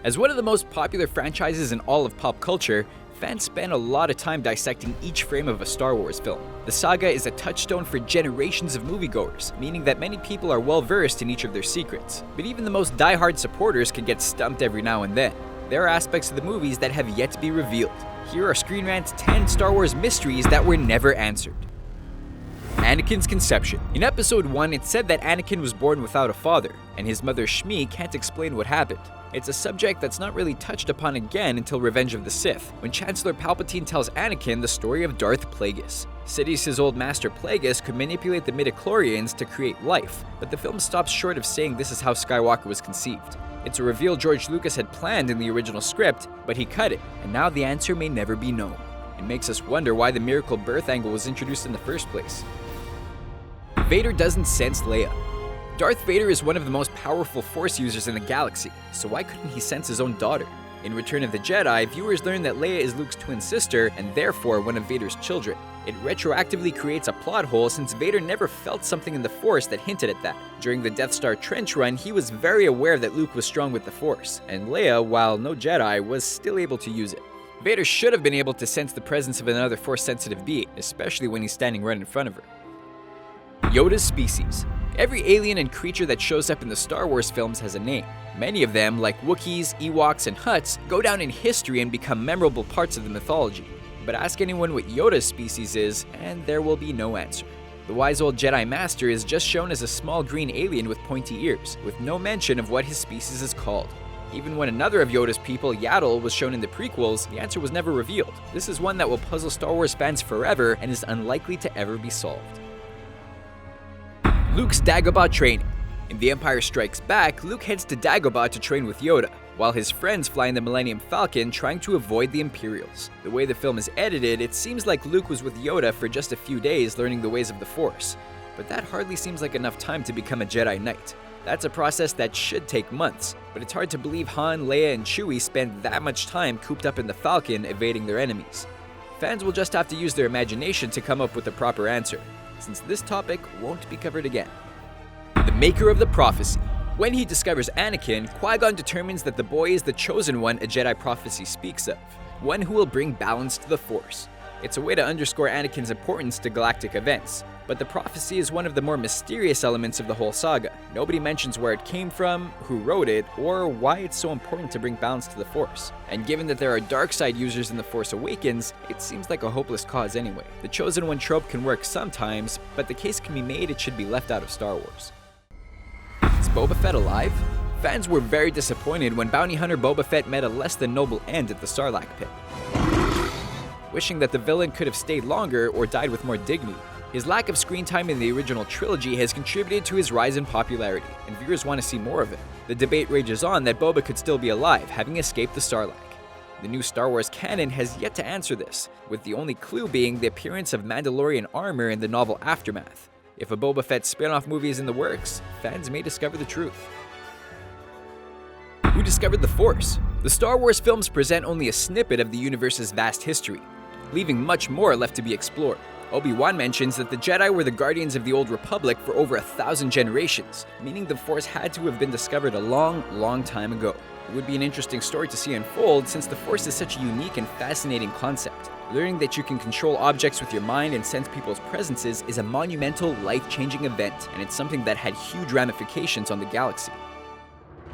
As one of the most popular franchises in all of pop culture, fans spend a lot of time dissecting each frame of a Star Wars film. The saga is a touchstone for generations of moviegoers, meaning that many people are well versed in each of their secrets. But even the most die-hard supporters can get stumped every now and then. There are aspects of the movies that have yet to be revealed. Here are Screen Rant's 10 Star Wars mysteries that were never answered. Anakin's conception. In episode 1, it said that Anakin was born without a father, and his mother Shmi can't explain what happened. It's a subject that's not really touched upon again until Revenge of the Sith, when Chancellor Palpatine tells Anakin the story of Darth Plagueis. Sidious's old master Plagueis could manipulate the midichlorians to create life, but the film stops short of saying this is how Skywalker was conceived. It's a reveal George Lucas had planned in the original script, but he cut it, and now the answer may never be known. It makes us wonder why the miracle birth angle was introduced in the first place. Vader doesn't sense Leia. Darth Vader is one of the most powerful Force users in the galaxy, so why couldn't he sense his own daughter? In Return of the Jedi, viewers learn that Leia is Luke's twin sister and therefore one of Vader's children. It retroactively creates a plot hole since Vader never felt something in the Force that hinted at that. During the Death Star trench run, he was very aware that Luke was strong with the Force, and Leia, while no Jedi, was still able to use it. Vader should have been able to sense the presence of another Force-sensitive being, especially when he's standing right in front of her. Yoda's species. Every alien and creature that shows up in the Star Wars films has a name. Many of them, like Wookiees, Ewoks, and Hutts, go down in history and become memorable parts of the mythology. But ask anyone what Yoda's species is, and there will be no answer. The wise old Jedi Master is just shown as a small green alien with pointy ears, with no mention of what his species is called. Even when another of Yoda's people, Yaddle, was shown in the prequels, the answer was never revealed. This is one that will puzzle Star Wars fans forever and is unlikely to ever be solved. Luke's Dagobah training. In The Empire Strikes Back, Luke heads to Dagobah to train with Yoda, while his friends fly in the Millennium Falcon trying to avoid the Imperials. The way the film is edited, it seems like Luke was with Yoda for just a few days learning the ways of the Force, but that hardly seems like enough time to become a Jedi Knight. That's a process that should take months, but it's hard to believe Han, Leia, and Chewie spent that much time cooped up in the Falcon evading their enemies. Fans will just have to use their imagination to come up with the proper answer, since this topic won't be covered again. The maker of the prophecy. When he discovers Anakin, Qui-Gon determines that the boy is the chosen one a Jedi prophecy speaks of, one who will bring balance to the Force. It's a way to underscore Anakin's importance to galactic events, but the prophecy is one of the more mysterious elements of the whole saga. Nobody mentions where it came from, who wrote it, or why it's so important to bring balance to the Force. And given that there are dark side users in The Force Awakens, it seems like a hopeless cause anyway. The chosen one trope can work sometimes, but the case can be made it should be left out of Star Wars. Is Boba Fett alive? Fans were very disappointed when bounty hunter Boba Fett met a less than noble end at the Sarlacc pit, wishing that the villain could have stayed longer or died with more dignity. His lack of screen time in the original trilogy has contributed to his rise in popularity, and viewers want to see more of it. The debate rages on that Boba could still be alive, having escaped the Sarlacc. The new Star Wars canon has yet to answer this, with the only clue being the appearance of Mandalorian armor in the novel Aftermath. If a Boba Fett spin-off movie is in the works, fans may discover the truth. Who discovered the Force? The Star Wars films present only a snippet of the universe's vast history, leaving much more left to be explored. Obi-Wan mentions that the Jedi were the guardians of the Old Republic for over 1,000 generations, meaning the Force had to have been discovered a long time ago. It would be an interesting story to see unfold since the Force is such a unique and fascinating concept. Learning that you can control objects with your mind and sense people's presences is a monumental, life-changing event, and it's something that had huge ramifications on the galaxy.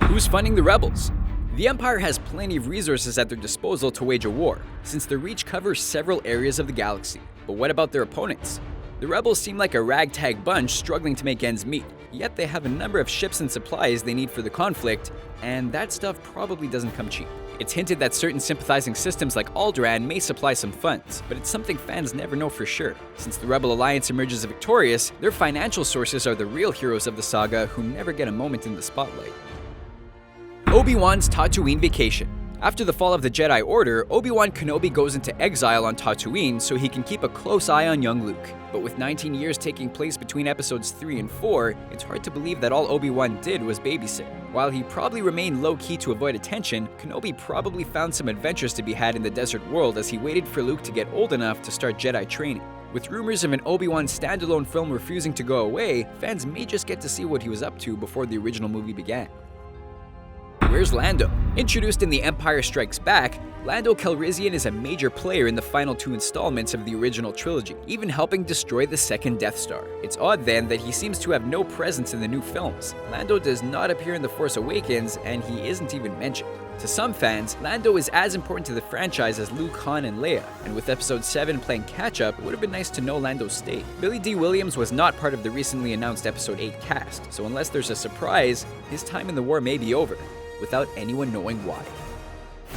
Who's funding the rebels? The Empire has plenty of resources at their disposal to wage a war, since their reach covers several areas of the galaxy. But what about their opponents? The rebels seem like a ragtag bunch struggling to make ends meet, yet they have a number of ships and supplies they need for the conflict, and that stuff probably doesn't come cheap. It's hinted that certain sympathizing systems like Alderaan may supply some funds, but it's something fans never know for sure. Since the Rebel Alliance emerges victorious, their financial sources are the real heroes of the saga who never get a moment in the spotlight. Obi-Wan's Tatooine vacation. After the fall of the Jedi Order, Obi-Wan Kenobi goes into exile on Tatooine so he can keep a close eye on young Luke. But with 19 years taking place between episodes 3 and 4, it's hard to believe that all Obi-Wan did was babysit. While he probably remained low-key to avoid attention, Kenobi probably found some adventures to be had in the desert world as he waited for Luke to get old enough to start Jedi training. With rumors of an Obi-Wan standalone film refusing to go away, fans may just get to see what he was up to before the original movie began. Where's Lando? Introduced in The Empire Strikes Back, Lando Calrissian is a major player in the final 2 installments of the original trilogy, even helping destroy the second Death Star. It's odd then that he seems to have no presence in the new films. Lando does not appear in The Force Awakens, and he isn't even mentioned. To some fans, Lando is as important to the franchise as Luke, Han, and Leia, and with Episode 7 playing catch-up, it would have been nice to know Lando's state. Billy D. Williams was not part of the recently announced Episode 8 cast, so unless there's a surprise, his time in the war may be over, without anyone knowing why.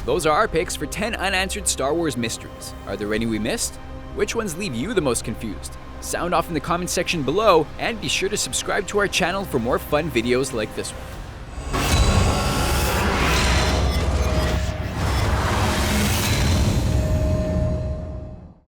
Those are our picks for 10 unanswered Star Wars mysteries. Are there any we missed? Which ones leave you the most confused? Sound off in the comment section below, and be sure to subscribe to our channel for more fun videos like this one.